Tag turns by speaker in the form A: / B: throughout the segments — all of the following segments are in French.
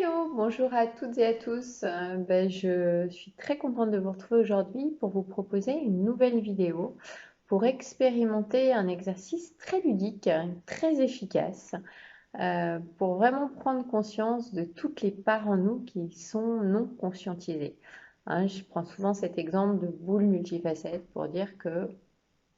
A: Hello, bonjour à toutes et à tous. Je suis très contente de vous retrouver aujourd'hui pour vous proposer une nouvelle vidéo pour expérimenter un exercice très ludique, très efficace, pour vraiment prendre conscience de toutes les parts en nous qui sont non conscientisées. Hein, je prends souvent cet exemple de boule multifacette pour dire que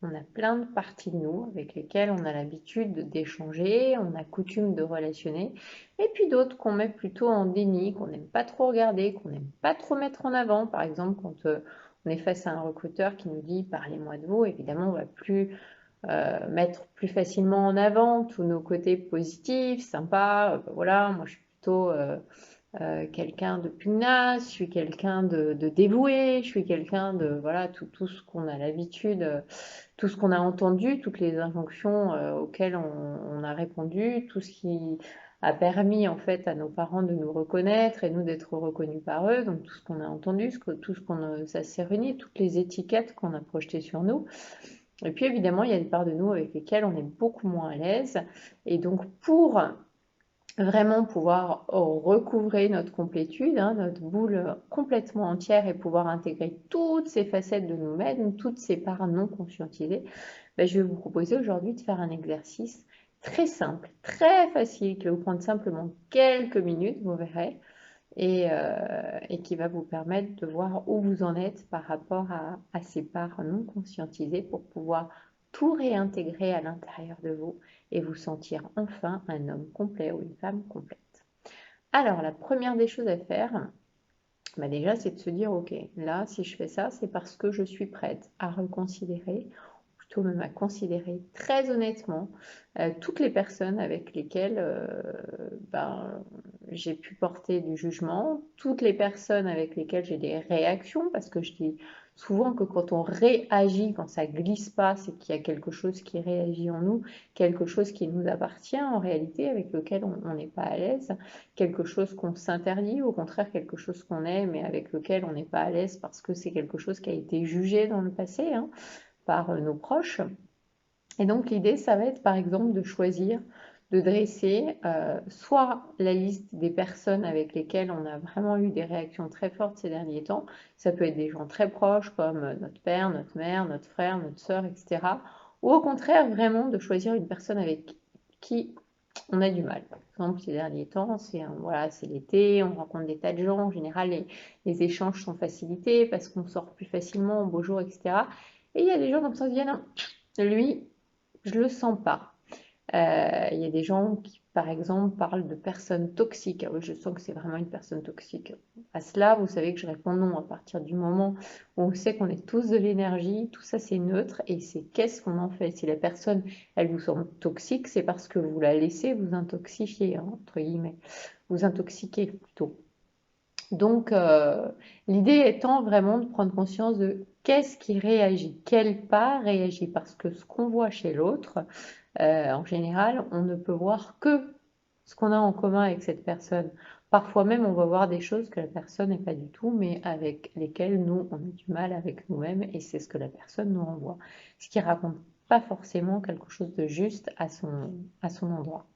A: on a plein de parties de nous avec lesquelles on a l'habitude d'échanger, on a coutume de relationner, et puis d'autres qu'on met plutôt en déni, qu'on n'aime pas trop regarder, qu'on n'aime pas trop mettre en avant. Par exemple, quand on est face à un recruteur qui nous dit parlez-moi de vous, évidemment, on va plus mettre plus facilement en avant tous nos côtés positifs, sympas. Voilà, moi je suis plutôt quelqu'un de pugnace, je suis quelqu'un de dévoué, je suis quelqu'un de voilà tout ce qu'on a l'habitude, tout ce qu'on a entendu, toutes les injonctions auxquelles on a répondu, tout ce qui a permis en fait à nos parents de nous reconnaître et nous d'être reconnus par eux, donc tout ce qu'on a entendu, tout ce qu'on ça s'est réuni, toutes les étiquettes qu'on a projetées sur nous. Et puis évidemment, il y a des parts de nous avec lesquelles on est beaucoup moins à l'aise. Et donc pour vraiment pouvoir recouvrer notre complétude, hein, notre boule complètement entière et pouvoir intégrer toutes ces facettes de nous-mêmes, toutes ces parts non conscientisées, je vais vous proposer aujourd'hui de faire un exercice très simple, très facile, qui va vous prendre simplement quelques minutes, vous verrez, et qui va vous permettre de voir où vous en êtes par rapport à ces parts non conscientisées pour pouvoir tout réintégrer à l'intérieur de vous et vous sentir enfin un homme complet ou une femme complète. Alors, la première des choses à faire, déjà, c'est de se dire, ok, là, si je fais ça, c'est parce que je suis prête à reconsidérer, plutôt même à considérer très honnêtement toutes les personnes avec lesquelles j'ai pu porter du jugement, toutes les personnes avec lesquelles j'ai des réactions, parce que je dis souvent que quand on réagit, quand ça glisse pas, c'est qu'il y a quelque chose qui réagit en nous, quelque chose qui nous appartient en réalité, avec lequel on n'est pas à l'aise, quelque chose qu'on s'interdit, au contraire quelque chose qu'on aime mais avec lequel on n'est pas à l'aise parce que c'est quelque chose qui a été jugé dans le passé, hein, par nos proches. Et donc l'idée, ça va être par exemple de choisir, de dresser soit la liste des personnes avec lesquelles on a vraiment eu des réactions très fortes ces derniers temps, ça peut être des gens très proches comme notre père, notre mère, notre frère, notre sœur, etc. Ou au contraire, vraiment de choisir une personne avec qui on a du mal. Par exemple, ces derniers temps, voilà, c'est l'été, on rencontre des tas de gens, en général les échanges sont facilités parce qu'on sort plus facilement au beau jour, etc. Et il y a des gens comme ça qui disent, non, lui, je le sens pas. Il y a des gens qui, par exemple, parlent de personnes toxiques. Ah oui, je sens que c'est vraiment une personne toxique. À cela, vous savez que je réponds non à partir du moment où on sait qu'on est tous de l'énergie, tout ça c'est neutre et c'est qu'est-ce qu'on en fait. Si la personne, elle vous semble toxique, c'est parce que vous la laissez vous intoxifier, hein, entre guillemets, vous intoxiquer plutôt. Donc, l'idée étant vraiment de prendre conscience de qu'est-ce qui réagit, quelle part réagit, parce que ce qu'on voit chez l'autre, en général, on ne peut voir que ce qu'on a en commun avec cette personne. Parfois même, on va voir des choses que la personne n'est pas du tout, mais avec lesquelles nous, on a du mal avec nous-mêmes, et c'est ce que la personne nous renvoie. Ce qui raconte pas forcément quelque chose de juste à son endroit.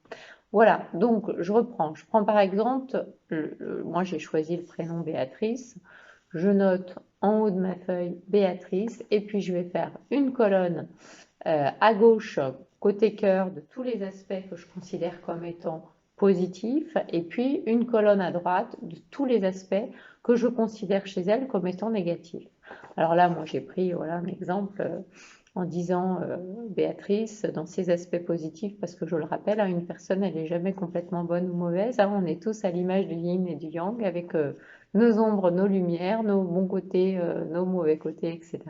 A: Voilà, donc je reprends. Je prends par exemple, moi j'ai choisi le prénom Béatrice. Je note en haut de ma feuille Béatrice et puis je vais faire une colonne à gauche, côté cœur, de tous les aspects que je considère comme étant positifs et puis une colonne à droite de tous les aspects que je considère chez elle comme étant négatifs. Alors là, moi j'ai pris voilà, un exemple en disant Béatrice dans ses aspects positifs, parce que je le rappelle, hein, une personne, elle n'est jamais complètement bonne ou mauvaise, hein, on est tous à l'image du yin et du yang, avec nos ombres, nos lumières, nos bons côtés, nos mauvais côtés, etc.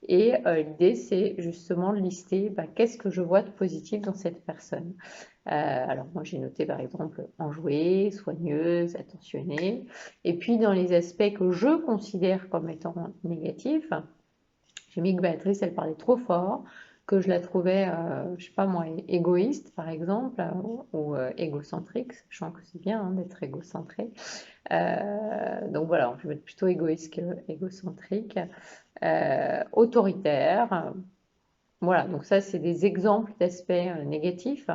A: Et l'idée, c'est justement de lister qu'est-ce que je vois de positif dans cette personne. Alors moi, j'ai noté par exemple enjouée, soigneuse, attentionnée. Et puis dans les aspects que je considère comme étant négatifs, j'ai mis que Béatrice, elle parlait trop fort, que je la trouvais, je sais pas moi, égoïste par exemple, ou égocentrique, sachant que c'est bien hein, d'être égocentré. Donc voilà, je vais être plutôt égoïste que égocentrique, autoritaire. Voilà, donc ça c'est des exemples d'aspects négatifs.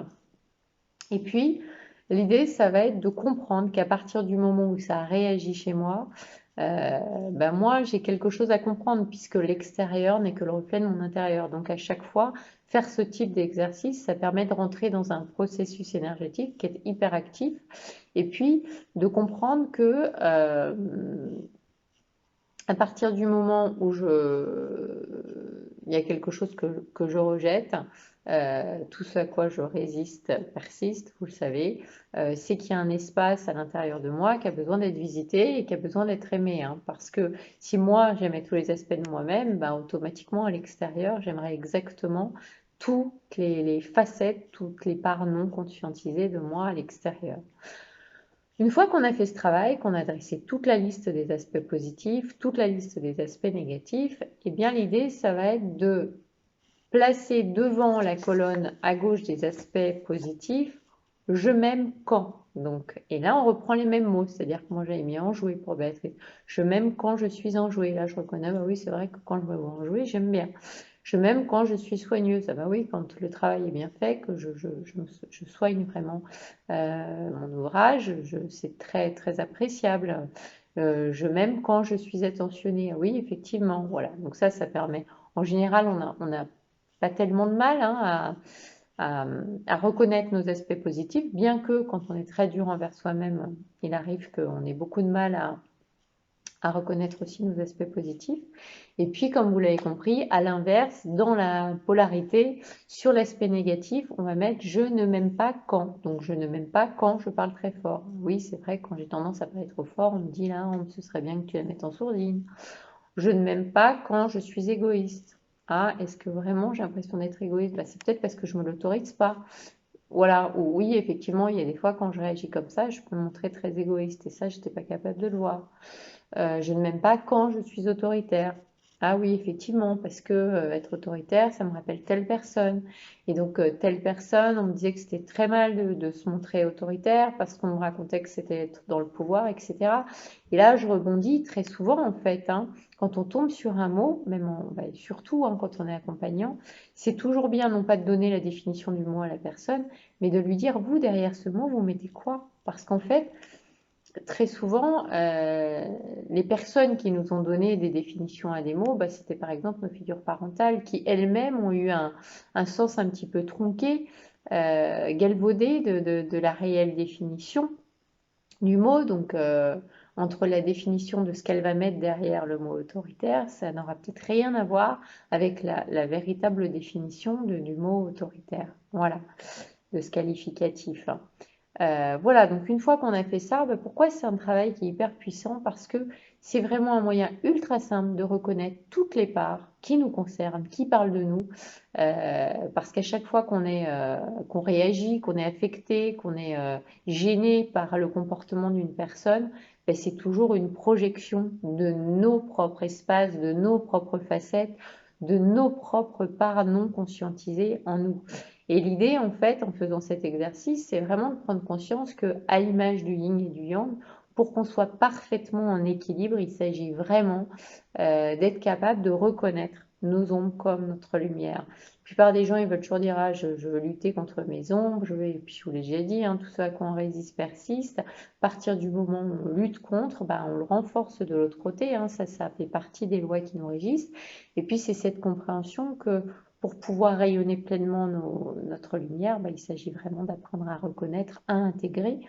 A: Et puis, L'idée, ça va être de comprendre qu'à partir du moment où ça réagit chez moi, ben moi, j'ai quelque chose à comprendre puisque l'extérieur n'est que le reflet de mon intérieur. Donc à chaque fois, faire ce type d'exercice, ça permet de rentrer dans un processus énergétique qui est hyper actif et puis de comprendre que à partir du moment où il y a quelque chose que je rejette, tout ce à quoi je résiste persiste, vous le savez, c'est qu'il y a un espace à l'intérieur de moi qui a besoin d'être visité et qui a besoin d'être aimé, hein. Parce que si moi j'aimais tous les aspects de moi-même, bah, automatiquement à l'extérieur, j'aimerais exactement toutes les facettes, toutes les parts non conscientisées de moi à l'extérieur. Une fois qu'on a fait ce travail, qu'on a dressé toute la liste des aspects positifs, toute la liste des aspects négatifs, eh bien l'idée, ça va être de placer devant la colonne à gauche des aspects positifs, je m'aime quand. Donc, et là, on reprend les mêmes mots, c'est-à-dire que moi j'avais mis enjoué pour Béatrice. Je m'aime quand je suis enjouée. Là, je reconnais, bah oui, c'est vrai que quand je me vois enjouée, j'aime bien. Je m'aime quand je suis soigneuse. Ah bah oui, quand le travail est bien fait, que je soigne vraiment mon ouvrage, c'est très, très appréciable. Je m'aime quand je suis attentionnée. Ah oui, effectivement, voilà. Donc ça permet. En général, on a pas tellement de mal hein, à reconnaître nos aspects positifs, bien que quand on est très dur envers soi-même, il arrive qu'on ait beaucoup de mal à reconnaître aussi nos aspects positifs. Et puis, comme vous l'avez compris, à l'inverse, dans la polarité, sur l'aspect négatif, on va mettre je ne m'aime pas quand. Donc, je ne m'aime pas quand je parle très fort. Oui, c'est vrai, quand j'ai tendance à parler trop fort, on me dit là, ce serait bien que tu la mettes en sourdine. Je ne m'aime pas quand je suis égoïste. Ah, est-ce que vraiment j'ai l'impression d'être égoïste? Bah, c'est peut-être parce que je ne me l'autorise pas. Voilà, ou oui, effectivement, il y a des fois quand je réagis comme ça, je peux me montrer très égoïste et ça, je n'étais pas capable de le voir. Je ne m'aime pas quand je suis autoritaire. Ah oui, effectivement, parce que être autoritaire, ça me rappelle telle personne. Et donc, telle personne, on me disait que c'était très mal de se montrer autoritaire parce qu'on me racontait que c'était être dans le pouvoir, etc. Et là, je rebondis très souvent, en fait, hein, quand on tombe sur un mot, bah, surtout hein, quand on est accompagnant, c'est toujours bien non pas de donner la définition du mot à la personne, mais de lui dire, vous, derrière ce mot, vous mettez quoi? Parce qu'en fait, très souvent, les personnes qui nous ont donné des définitions à des mots, bah, c'était par exemple nos figures parentales qui elles-mêmes ont eu un sens un petit peu tronqué, galvaudé de la réelle définition du mot. Donc, entre la définition de ce qu'elle va mettre derrière le mot autoritaire, ça n'aura peut-être rien à voir avec la véritable définition du mot autoritaire. Voilà, de ce qualificatif, hein. Voilà, donc une fois qu'on a fait ça, bah, pourquoi c'est un travail qui est hyper puissant? Parce que c'est vraiment un moyen ultra simple de reconnaître toutes les parts qui nous concernent, qui parlent de nous, parce qu'à chaque fois qu'on réagit, qu'on est affecté, qu'on est gêné par le comportement d'une personne, ben, c'est toujours une projection de nos propres espaces, de nos propres facettes, de nos propres parts non conscientisées en nous. Et l'idée, en fait, en faisant cet exercice, c'est vraiment de prendre conscience que, à l'image du yin et du yang, pour qu'on soit parfaitement en équilibre, il s'agit vraiment d'être capable de reconnaître nos ombres comme notre lumière. La plupart des gens, ils veulent toujours dire, ah, je veux lutter contre mes ombres, et puis je vous l'ai déjà dit, hein, tout ce à quoi on résiste persiste. À partir du moment où on lutte contre, bah, on le renforce de l'autre côté, hein, ça fait partie des lois qui nous régissent. Et puis c'est cette compréhension que pour pouvoir rayonner pleinement notre lumière, bah, il s'agit vraiment d'apprendre à reconnaître, à intégrer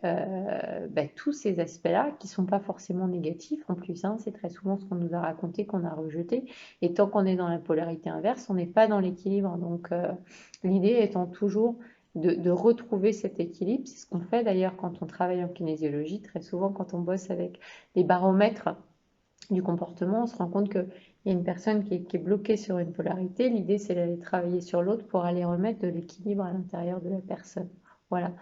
A: bah, tous ces aspects-là qui ne sont pas forcément négatifs. En plus, hein, c'est très souvent ce qu'on nous a raconté, qu'on a rejeté. Et tant qu'on est dans la polarité inverse, on n'est pas dans l'équilibre. Donc, l'idée étant toujours de retrouver cet équilibre. C'est ce qu'on fait d'ailleurs quand on travaille en kinésiologie. Très souvent, quand on bosse avec les baromètres du comportement, on se rend compte qu'il y a une personne qui est bloquée sur une polarité. L'idée, c'est d'aller travailler sur l'autre pour aller remettre de l'équilibre à l'intérieur de la personne. Voilà.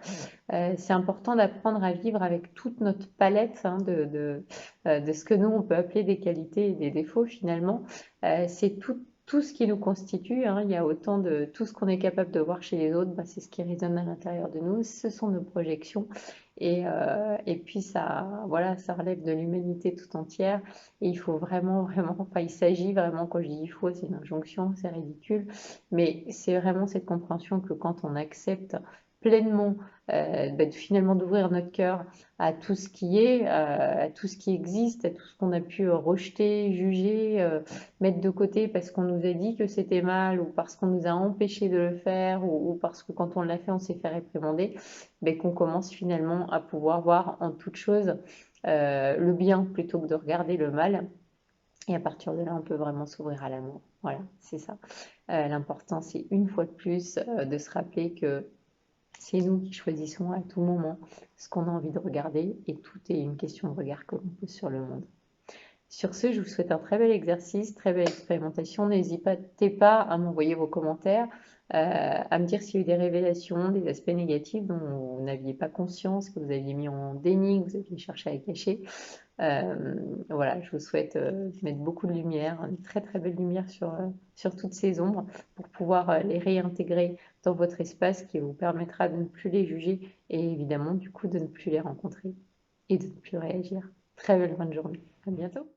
A: C'est important d'apprendre à vivre avec toute notre palette hein, de ce que nous, on peut appeler des qualités et des défauts finalement. C'est tout ce qui nous constitue, hein. Il y a autant de tout ce qu'on est capable de voir chez les autres, bah, c'est ce qui résonne à l'intérieur de nous, ce sont nos projections. Et puis ça, voilà, ça relève de l'humanité tout entière. Et il faut vraiment, vraiment, enfin il s'agit vraiment, quand je dis il faut, c'est une injonction, c'est ridicule, mais c'est vraiment cette compréhension que quand on accepte pleinement, finalement d'ouvrir notre cœur à tout ce qui est, à tout ce qui existe, à tout ce qu'on a pu rejeter, juger, mettre de côté parce qu'on nous a dit que c'était mal ou parce qu'on nous a empêché de le faire ou parce que quand on l'a fait, on s'est fait réprimander, qu'on commence finalement à pouvoir voir en toute chose le bien plutôt que de regarder le mal. Et à partir de là, on peut vraiment s'ouvrir à l'amour. Voilà, c'est ça. L'important, c'est une fois de plus de se rappeler que c'est nous qui choisissons à tout moment ce qu'on a envie de regarder et tout est une question de regard que l'on pose sur le monde. Sur ce, je vous souhaite un très bel exercice, très belle expérimentation. N'hésitez pas à m'envoyer vos commentaires, à me dire s'il y a eu des révélations, des aspects négatifs dont vous n'aviez pas conscience, que vous aviez mis en déni, que vous aviez cherché à cacher. Voilà, je vous souhaite mettre beaucoup de lumière, une très très belle lumière sur toutes ces ombres pour pouvoir les réintégrer dans votre espace qui vous permettra de ne plus les juger et évidemment du coup de ne plus les rencontrer et de ne plus réagir. Très belle fin de journée. À bientôt.